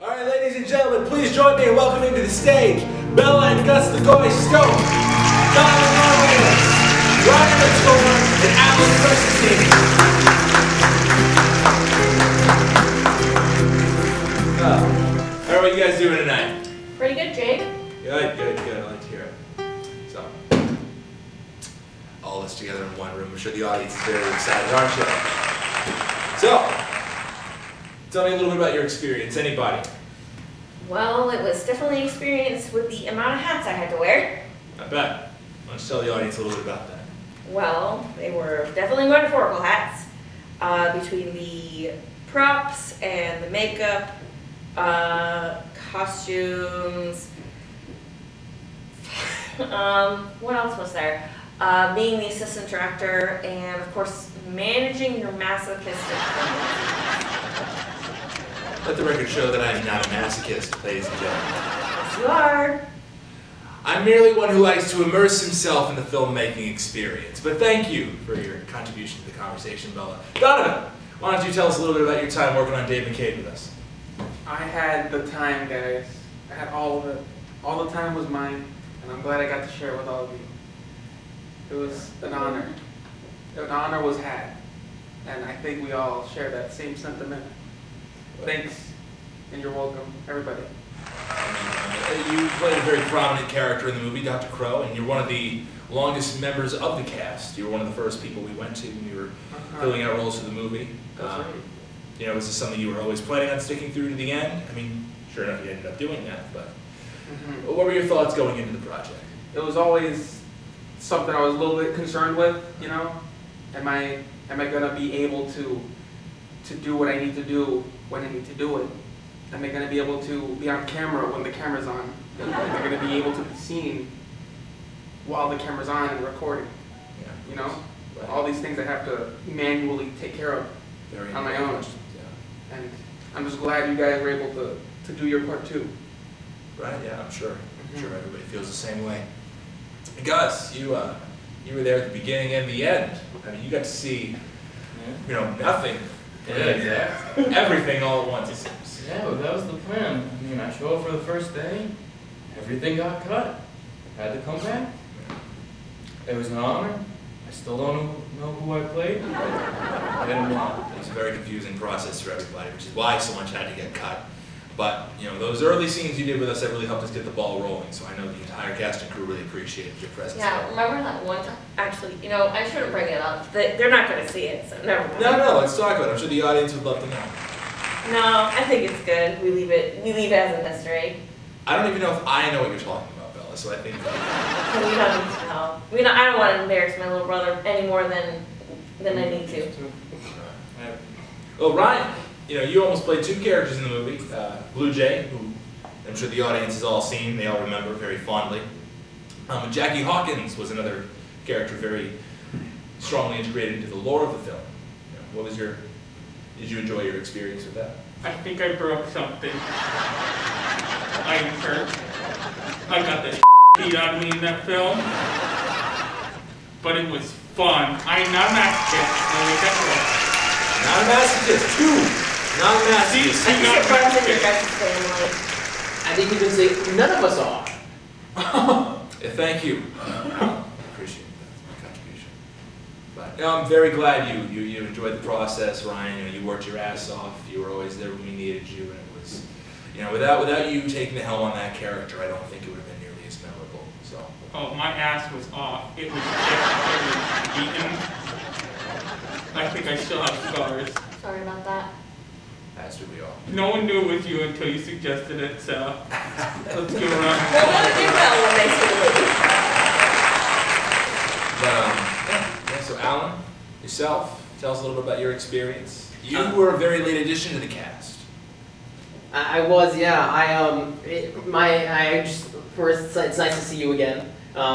All right, ladies and gentlemen, please join me in welcoming to the stage Bella and Gus the Goy Stone, Donovan Martinez, Ryan McCorn, and Alan Preston. How are you guys doing tonight? Pretty good, Jake. Good. I like to hear it. So, all this together in one room. I'm sure the audience is very excited, aren't you? So, tell me a little bit about your experience. Anybody? Well, it was definitely an experience with the amount of hats I had to wear. I bet. Why don't you tell the audience a little bit about that? Well, they were definitely metaphorical hats. Between the props and the makeup, costumes. What else was there? Being the assistant director and, of course, managing your masochistic Let the record show that I am not a masochist, ladies and gentlemen. Yes, you are. I'm merely one who likes to immerse himself in the filmmaking experience. But thank you for your contribution to the conversation, Bella. Donovan, why don't you tell us a little bit about your time working on Dave Macade with us? I had the time, guys. I had all of it. All the time was mine, and I'm glad I got to share it with all of you. It was an honor. An honor was had, and I think we all share that same sentiment. Thanks, and you're welcome, everybody. You played a very prominent character in the movie, Dr. Crow, and you're one of the longest members of the cast. You were one of the first people we went to when we were filling out roles for the movie. That's right. You know, was this something you were always planning on sticking through to the end? I mean, sure enough, you ended up doing that, but what were your thoughts going into the project? It was always something I was a little bit concerned with, you know? Am I gonna be able to do what I need to do when I need to do it? Am I gonna be able to be on camera when the camera's on? Am I gonna be able to be seen while the camera's on and recording? Yeah. You know? Right. All these things I have to manually take care of Very on my own. questions, yeah. And I'm just glad you guys were able to do your part too. Right, yeah, I'm sure. I'm sure everybody feels the same way. Gus, you were there at the beginning and the end. I mean, you got to see, you know, nothing. Yeah, exactly. Everything all at once, it seems. Yeah, well, that was the plan. I mean, I showed up for the first day, everything got cut. Had to come back. It was an honor. I still don't know who I played, but I had a lot. It's a very confusing process for everybody, which is why so much had to get cut. But, you know, those early scenes you did with us, that really helped us get the ball rolling. So I know the entire cast and crew really appreciated your presence. Yeah, remember that one time? Actually, you know, I shouldn't bring it up. They're not going to see it, so never mind. No, let's talk about it. I'm sure the audience would love to know. No, I think it's good. We leave it as a mystery. I don't even know if I know what you're talking about, Bella, so I think... We don't need to know. I don't want to embarrass my little brother any more than I need to. Well, Ryan, you know, you almost played two characters in the movie. Blue Jay, who I'm sure the audience has all seen, they all remember very fondly. Jackie Hawkins was another character very strongly integrated into the lore of the film. You know, did you enjoy your experience with that? I think I broke something. I'm hurt. I got the beat out of me in that film. But it was fun. I'm not a masochist. Not a masochist, too! Not a masochist. I think it runs in your guys' family. I think you can say none of us are. Yeah, thank you. I appreciate that contribution. But you know, I'm very glad you enjoyed the process, Ryan. You know, you worked your ass off. You were always there when we needed you, and it was, you know, without you taking the helm on that character, I don't think it would have been nearly as memorable. So. Oh, my ass was off. It was beaten. I think I still have scars. Sorry about that. As do we all. No one knew it was you until you suggested it, so let's go around. Well, they'll do well when they see the movie. But, yeah, so Alan, yourself, tell us a little bit about your experience. You were a very late addition to the cast. I was, yeah. First, it's nice to see you again.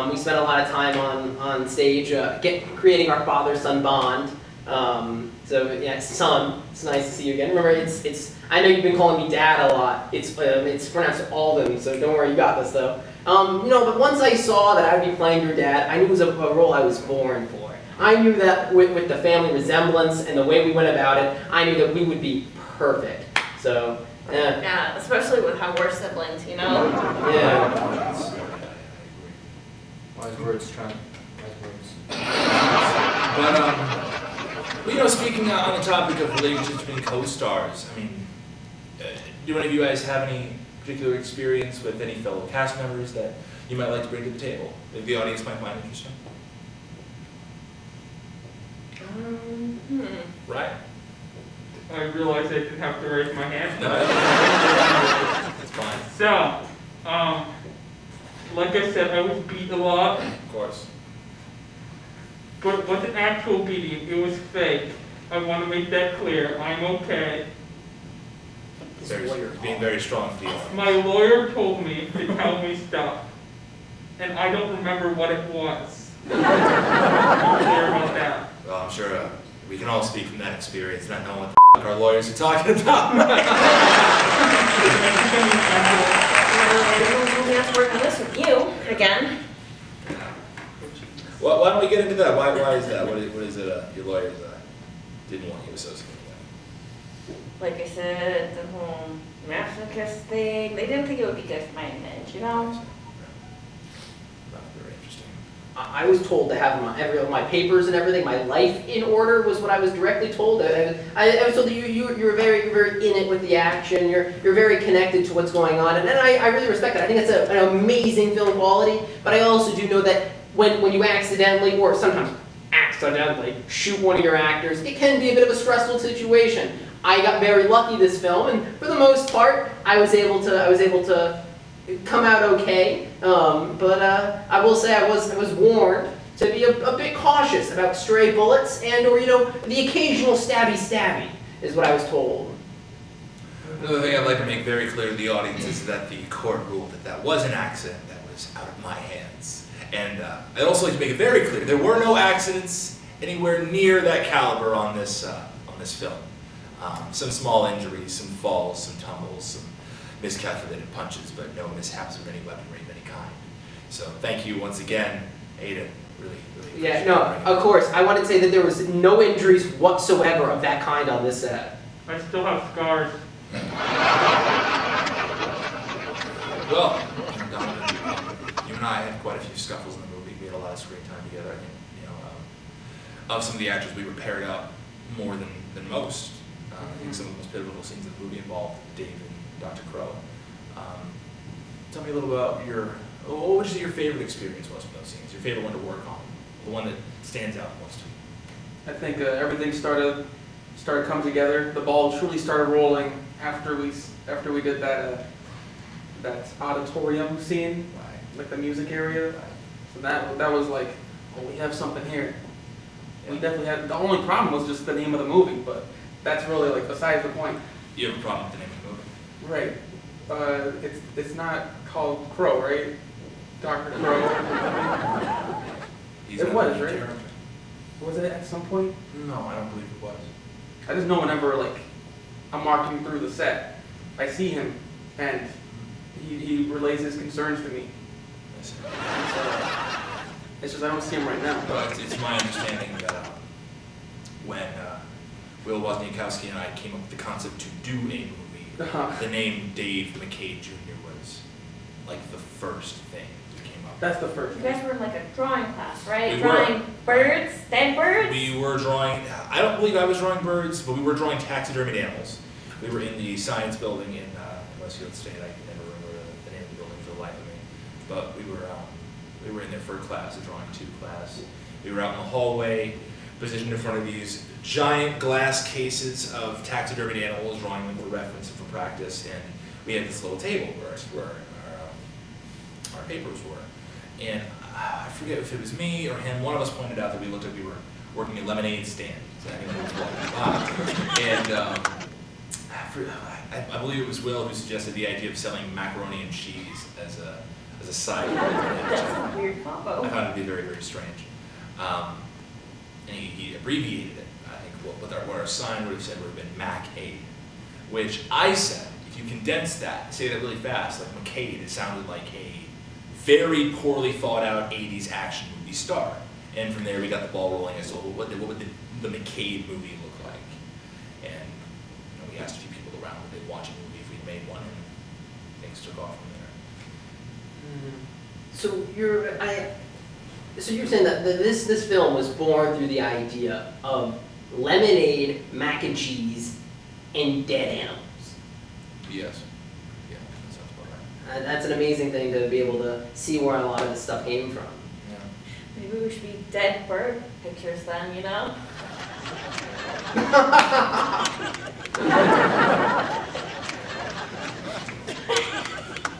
We spent a lot of time on stage creating our father-son bond. So yeah, son, it's nice to see you again. Remember, I know you've been calling me Dad a lot. It's pronounced Alden, so don't worry, you got this though. You know, but once I saw that I would be playing your dad, I knew it was a role I was born for. I knew that with the family resemblance and the way we went about it, I knew that we would be perfect. So Yeah. Yeah, especially with how we're siblings, you know? Yeah. Wise words, Trent. Wise words. But well, you know, speaking on the topic of relationships between co-stars, I mean, do any of you guys have any particular experience with any fellow cast members that you might like to bring to the table, that the audience might find interesting? Right? I realized I didn't have to raise my hand. No, that's fine. So, like I said, I was beat a lot, Of course. but it wasn't actual beating, it was fake. I want to make that clear, I'm okay. Being very strong for the audience. My lawyer told me to tell me stuff, and I don't remember what it was. I'm clear about that. Well, I'm sure we can all speak from that experience, not knowing what the f our lawyers are talking about. Everyone's going to have to work on this with you, again. Well, why don't we get into that? Why is that? What is it your lawyers didn't want you associated with? Like I said, the whole masochist thing, they didn't think it would be good for my image, you know? Not very interesting. I was told to have my papers and everything, my life in order was what I was directly told. I was told that you're very in it with the action. You're very connected to what's going on, and I really respect that. I think it's an amazing film quality. But I also do know that when you accidentally, or sometimes accidentally, shoot one of your actors, it can be a bit of a stressful situation. I got very lucky this film, and for the most part, I was able to come out okay. But I will say I was warned to be a bit cautious about stray bullets and or the occasional stabby is what I was told. Another thing I'd like to make very clear to the audience is that the court ruled that was an accident that was out of my hands. And I'd also like to make it very clear there were no accidents anywhere near that caliber on this film. Some small injuries, some falls, some tumbles, some miscalculated punches, but no mishaps with any weaponry of any kind. So thank you once again, Ada. Really Yeah, no, of course. I want to say that there was no injuries whatsoever of that kind on this set. I still have scars. Well, Donovan, you and I had quite a few scuffles in the movie. We had a lot of screen time together. I think, of some of the actors, we were paired up more than most. I think some of the most pivotal scenes in the movie involved Dave and Dr. Crow. Tell me a little about what would you say your favorite experience was from those scenes? Your favorite one to work on? The one that stands out most? I think everything started coming together. The ball truly started rolling after we did that auditorium scene, like the music area. So that was like, oh, we have something here. We definitely had. The only problem was just the name of the movie, but that's really like besides the point. You have a problem with the name of the movie? Right. It's not called Crow, right? Dr. Crow. He's It not was, the main right? character. Was it at some point? No, I don't believe it was. I just know whenever I'm walking through the set, I see him and he relays his concerns to me. Yes. It's just I don't see him right now. But it's my understanding that when Will Wozniakowski and I came up with the concept to do a movie, the name Dave Macade Jr. was like the first thing that came up. That's the first You one. guys were in like a drawing class, right? We Drawing birds, dead birds? We were drawing, I don't believe I was drawing birds, but we were drawing taxidermied animals. We were in the science building in Westfield State. I can never remember the name of the building for the life of me. But we were in there for a class, a drawing 2 class. We were out in the hallway, positioned in front of these giant glass cases of taxidermied animals, drawing them for reference and for practice. And we had this little table where our papers were. And I forget if it was me or him, one of us pointed out that we looked like we were working a lemonade stand. So anyone who was walking by. And I believe it was Will who suggested the idea of selling macaroni and cheese as a side. That's a weird I combo. found it to be very, very strange. And he abbreviated it. I think what our sign would have said would have been Macade, which I said, if you condense that, say that really fast, like Macade, it sounded like a very poorly thought out 80s action movie star. And from there we got the ball rolling as to what would the Macade movie look like. And we asked a few people around would they watch a movie if we things took off from there. So you're saying that this film was born through the idea of lemonade, mac and cheese, and dead animals. Yes. Yeah, that sounds about right. That's an amazing thing to be able to see where a lot of this stuff came from. Yeah. Maybe we should be dead bird pictures then, you know?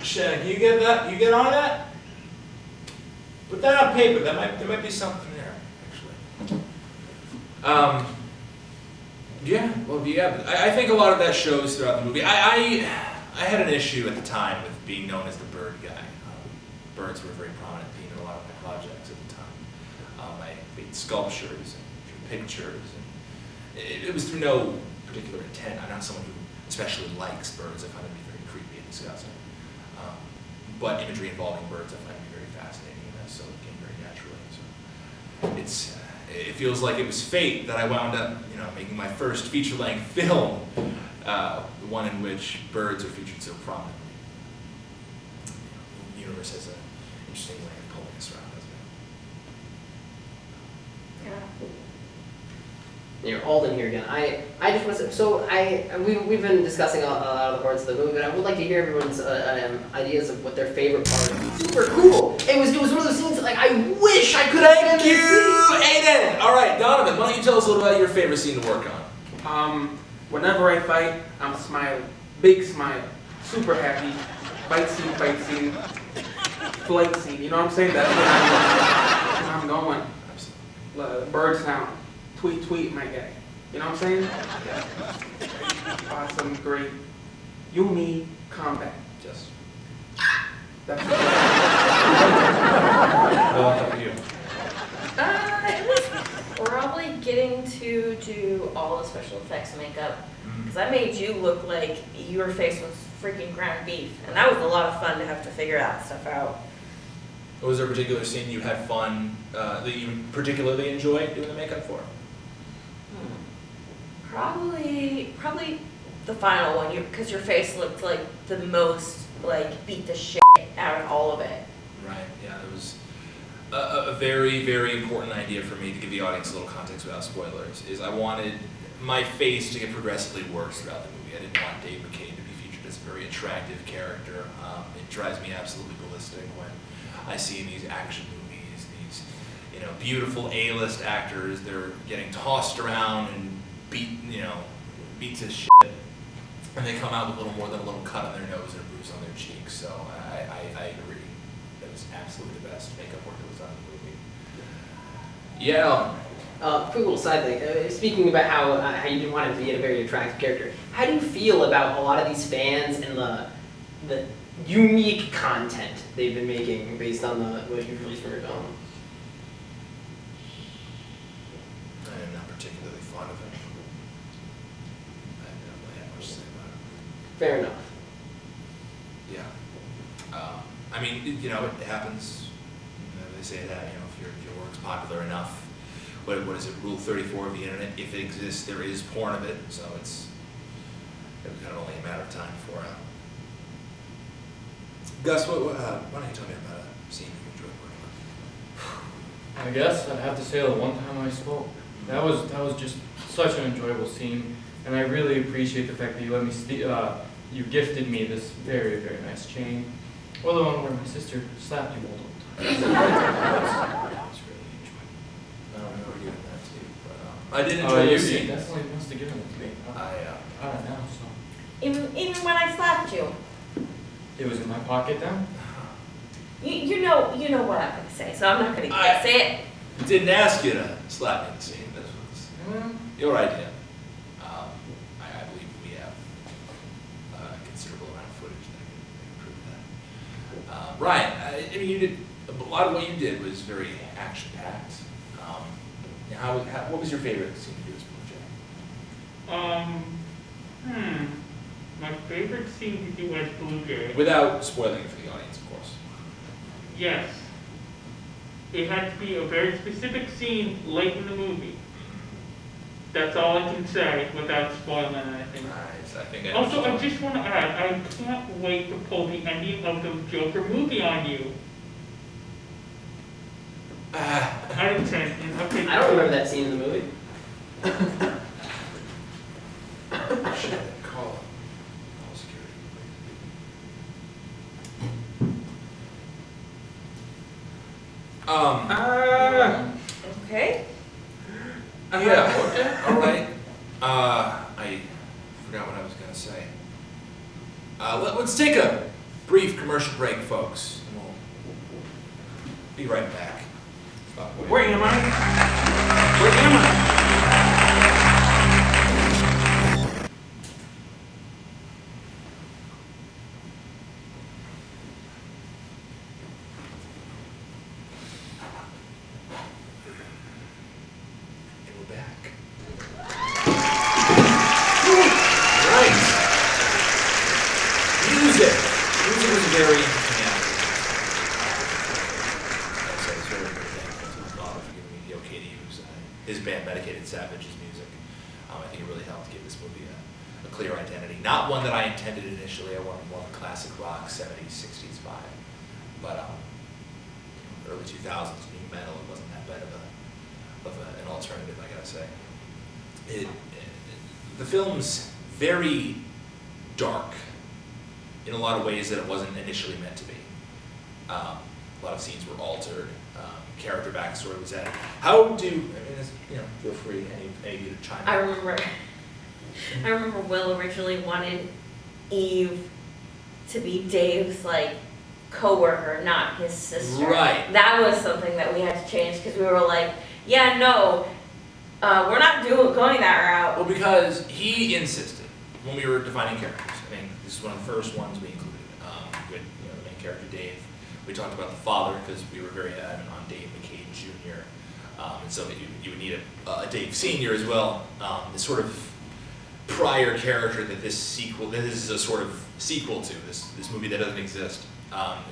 Shannon, you get that? You get on that? Put that on paper. There might be something there, actually. Yeah. Well, yeah. I think a lot of that shows throughout the movie. I had an issue at the time with being known as the bird guy. Birds were a very prominent theme in a lot of my projects at the time. I made sculptures and drew pictures, and it was through no particular intent. I'm not someone who especially likes birds. I find them to be very creepy and disgusting. But imagery involving birds I find to be very fascinating, and so it came very naturally. So it feels like it was fate that I wound up, making my first feature-length film, one in which birds are featured so prominently. The universe has an interesting way of pulling us around, doesn't it? Yeah. You're Alden here again. I just want to say, so we've been discussing a lot of the parts of the movie, but I would like to hear everyone's ideas of what their favorite part is. Super cool. It was one of those scenes that, like, I wish I could have been in Thank this you, scene. Aiden. All right, Donovan, why don't you tell us a little about your favorite scene to work on? Whenever I fight, I'm smiling. Big smile. Super happy. Fight scene. Flight scene. You know what I'm saying? That's where I'm going. Absolutely. Bird sound. Tweet, my guy. You know what I'm saying? Awesome, great. Yumi, combat. Just. That's How about you? It was probably getting to do all the special effects makeup. Because I made you look like your face was freaking ground beef. And that was a lot of fun to have to figure that stuff out. Was there a particular scene you had fun, that you particularly enjoyed doing the makeup for? Probably the final one, because your face looked like the most, like, beat the shit out of all of it. Right, yeah, it was a very, very important idea for me to give the audience a little context without spoilers, is I wanted my face to get progressively worse throughout the movie. I didn't want Dave Macade to be featured as a very attractive character. It drives me absolutely ballistic when I see in these action movies, these, beautiful A-list actors, they're getting tossed around and beat to shit, and they come out with little more than a little cut on their nose and a bruise on their cheek. So I agree. That was absolutely the best makeup work that was done in the movie. Yeah. Quick little side thing. Speaking about how you didn't want him to be a very attractive character, how do you feel about a lot of these fans and the unique content they've been making based on what you've released from your film? I am not particularly fond of it. I don't really have much to say about it. Fair enough. Yeah. I mean, it happens. They say that, if your work's popular enough, what is it, Rule 34 of the internet? If it exists, there is porn of it. So it's kind of only a matter of time before. Gus, why don't you tell me about a scene you enjoyed working on? I guess I'd have to say the one time I spoke. That was just such an enjoyable scene, and I really appreciate the fact that you let me you gifted me this very, very nice chain, or the one where my sister slapped you multiple times. That was really enjoyable. I don't remember giving that to you, but I did Oh, enjoy you the scene. definitely must have given it to me. I don't know, so Even when I slapped you. it was in my pocket then. You know what I'm gonna say, so I'm not gonna guess it. Didn't ask you to slap me in the scene. This was your idea. I believe we have a considerable amount of footage that can prove that. Ryan, I mean, you did a lot of what you did was very action-packed. What was your favorite scene to do as Blue Jay? My favorite scene to do as Blue Jay. Without spoiling it for the audience, of course. Yes. It had to be a very specific scene late in the movie. That's all I can say without spoiling anything. Nice. I think I know Also, what I you're talking just want to add, I can't wait to pull the ending of the Joker movie on you. about. Out of 10. Okay. I don't remember that scene in the movie. Shit, call security. Okay. Yeah, all right. I forgot what I was gonna say. Let's take a brief commercial break, folks, and we'll be right back. Where am I? Where am I? And we're back. Right. Music. Music was a very interesting aspect. I'd say it's very, very thankful to my father for giving me the okay to use his band Medicated Savage's music. I think it really helped give this movie a clear identity. Not one that I intended initially. I wanted more of a classic rock, 70s, 60s vibe. But early 2000s new metal, it wasn't that bad of an alternative, I gotta say. The film's very dark in a lot of ways that it wasn't initially meant to be. A lot of scenes were altered. Character backstory was added. How do, I mean, feel free, any of you to chime in. I remember Will originally wanted Eve to be Dave's like co-worker, not his sister. Right. That was something that we had to change because we were like, yeah, no, we're not going that route. Well, because he insisted when we were defining characters. I mean, this is one of the first ones we included. With the main character Dave. We talked about the father because we were very adamant on Dave Macade Jr. And so you would need a Dave Sr. as well. This sort of prior character that this is a sort of sequel to this movie that doesn't exist.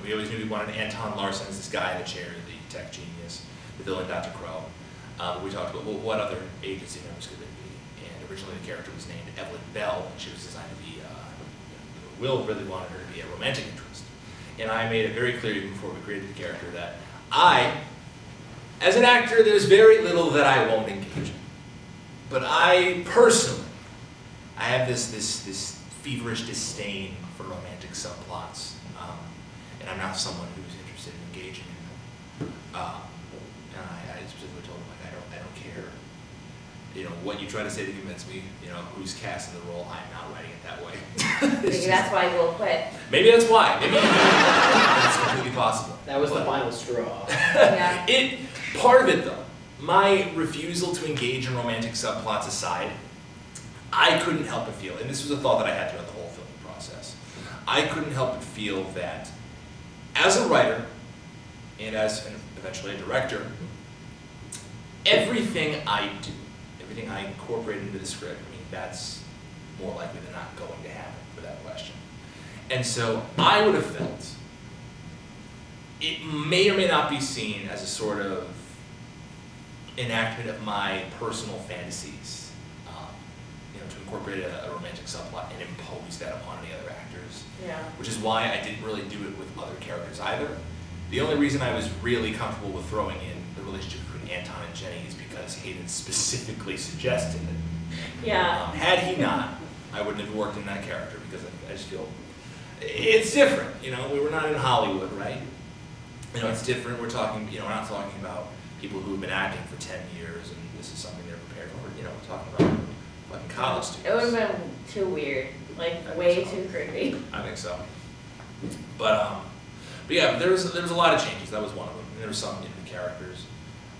We always knew we wanted Anton Larson as this guy in the chair, the tech genius, the villain Dr. Crow. We talked about, well, what other agency members could there be? And originally the character was named Evelyn Bell, and she was designed to be, Will really wanted her to be a romantic interest. And I made it very clear even before we created the character that as an actor, there's very little that I won't engage in. But I personally, I have this feverish disdain for romantic subplots. And I'm not someone who's interested in engaging in them. And I specifically told him, like, I don't care. What you try to say to convince me, who's casting the role, I'm not writing it that way. Maybe that's why Will quit. Maybe that's why. Maybe that's completely possible. That was the But- final straw. Yeah. Part of it though, my refusal to engage in romantic subplots aside, I couldn't help but feel, and this was a thought that I had throughout the whole filming process, I couldn't help but feel that as a writer, and as eventually a director, everything I do, everything I incorporate into the script, that's more likely than not going to happen, without question. And so I would have felt it may or may not be seen as a sort of enactment of my personal fantasies, to incorporate a romantic subplot and impose that upon any other actors. Yeah. Which is why I didn't really do it with other characters either. The only reason I was really comfortable with throwing in the relationship between Anton and Jenny is because Hayden specifically suggested it. Yeah. Had he not, I wouldn't have worked in that character because I just feel it's different. We were not in Hollywood, right? It's different. We're talking, we're not talking about people who have been acting for 10 years and this is something they're prepared for. We're talking about fucking college students. It would have been too weird, way too creepy. I think so. But yeah, there was a lot of changes. That was one of them. And there were some in the characters,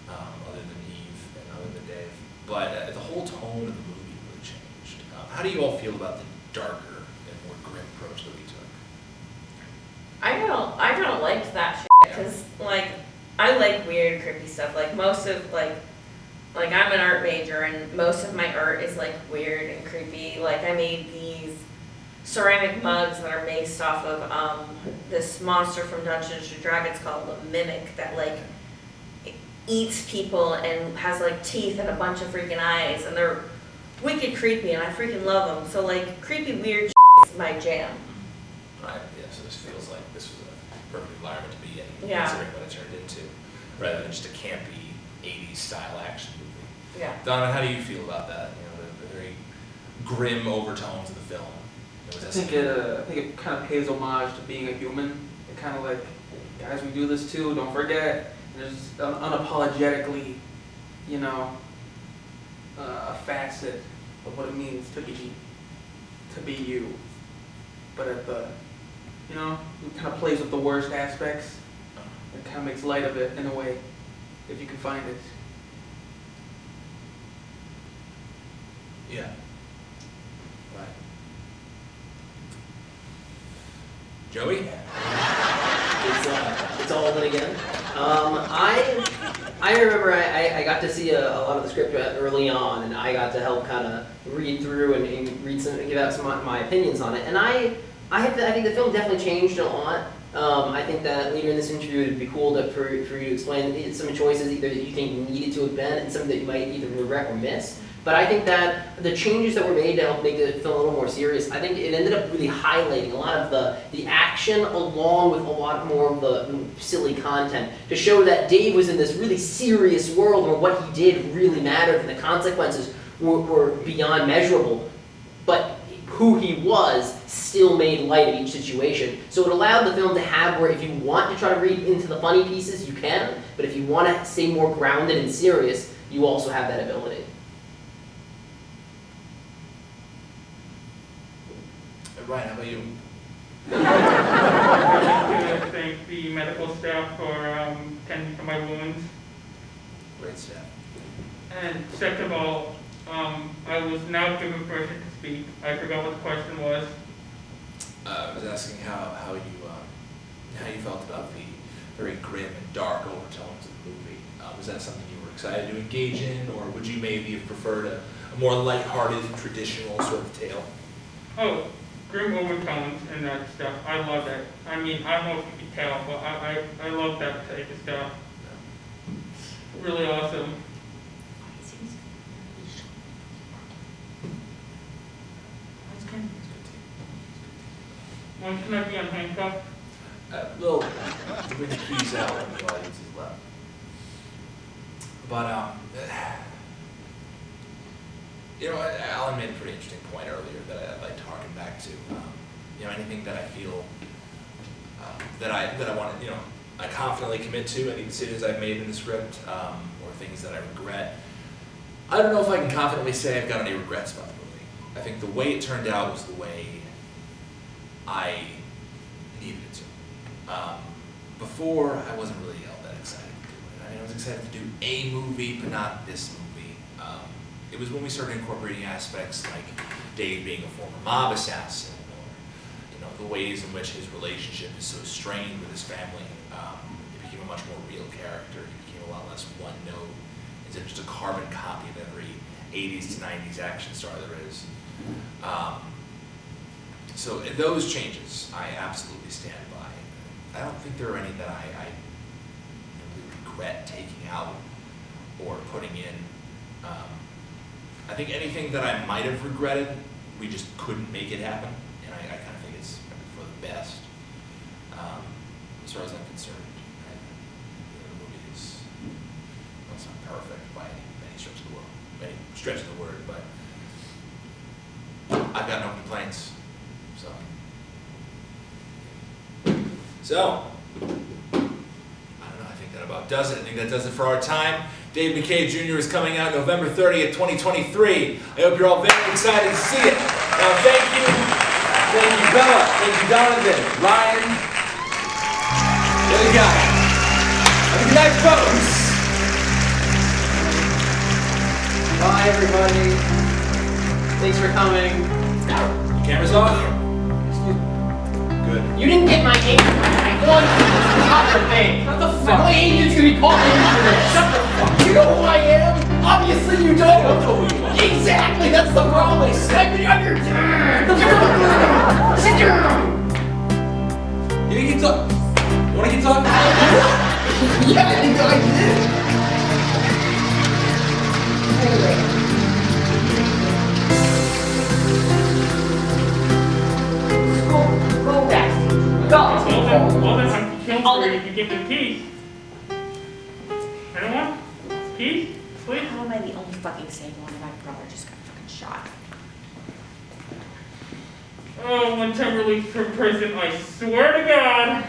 other than Eve and other than Dave. But the whole tone of the movie really changed. How do you all feel about the darker and more grim approach that we took? I kind of liked that shit because I like weird, creepy stuff. Most of I'm an art major and most of my art is weird and creepy. I made these ceramic mugs that are based off of this monster from Dungeons and Dragons called the Mimic that eats people and has like teeth and a bunch of freaking eyes, and they're wicked creepy, and I freaking love them. So like creepy weird is my jam. Right, yeah, so this feels like this was a perfect environment to be in, Yeah. considering what it turned into, rather than just a campy 80s style action movie. Yeah. Donovan, how do you feel about that? You know, the very grim overtones of the film. Was that I think it kind of pays homage to being a human. It kind of like, guys, we do this too. Don't forget. And there's unapologetically, you know, a facet of what it means to be you. But at the, you know, it kind of plays with the worst aspects. It kind of makes light of it in a way, if you can find it. Yeah. Right. Joey? It's all in again. I remember I got to see a lot of the script early on, and I got to help kind of read through and read some, give out some of my opinions on it. And I think the film definitely changed a lot. I think that later in this interview it'd be cool for you to explain some choices either that you think needed to have been and some that you might either regret or miss. But I think that the changes that were made to help make the film a little more serious, I think it ended up really highlighting a lot of the action along with a lot more of the silly content to show that Dave was in this really serious world where what he did really mattered and the consequences were beyond measurable. But who he was still made light of each situation. So it allowed the film to have where if you want to try to read into the funny pieces, you can, but if you want to stay more grounded and serious, you also have that ability. Ryan, how about you? I'd like to thank the medical staff for tending to my wounds. Great staff. And second of all, I was now given permission to speak. I forgot what the question was. I was asking how you felt about the very grim and dark overtones of the movie. Was that something you were excited to engage in, or would you maybe have preferred a more lighthearted, traditional sort of tale? Oh, grim overtones and that stuff. I love that. I mean, I don't know if you can tell, but I love that type of stuff. It's really awesome. When can I be unhandcuffed? We'll bring the keys out when the audience is left. But, you know, Alan made a pretty interesting point earlier that I'd like to harken back to. You know, anything that I feel that I want to, you know, I confidently commit to, any decisions I've made in the script, or things that I regret. I don't know if I can confidently say I've got any regrets about the movie. I think the way it turned out was the way I needed it to. Before, I wasn't really all that excited to do it. I mean, I was excited to do a movie, but not this movie. It was when we started incorporating aspects like Dave being a former mob assassin, or you know, the ways in which his relationship is so strained with his family. It became a much more real character. He became a lot less one note instead of just a carbon copy of every 80s to 90s action star there is. So in those changes, I absolutely stand by. I don't think there are any that I really regret taking out or putting in. I think anything that I might have regretted, we just couldn't make it happen, and I kind of think it's for the best. As far as I'm concerned, the movie is, well, it's not perfect by any stretch of the world, any stretch of the word, but I've got no complaints. So, I don't know, I think that about does it. I think that does it for our time. Dave Macade Jr. is coming out November 30th, 2023. I hope you're all very excited to see it. Now, thank you Bella, thank you Donovan, Ryan, the other guy. Have a good night, folks. Bye, everybody. Thanks for coming. Camera's off. Good. You didn't get my name right. I want to stop the thing. Shut the fuck. My agent's gonna be calling me for this. Shut the fuck. You know who I am? Obviously you don't. I don't know who you are. Exactly. That's the problem. I've been under. Sit down. You keep talking. You want to keep talking? Yeah, I think I did. then I can kill for you if you give me peace. Anyone? Peace? Please? How am I the only fucking sane one and my brother just got fucking shot? Oh, once I'm released from prison, I swear to God,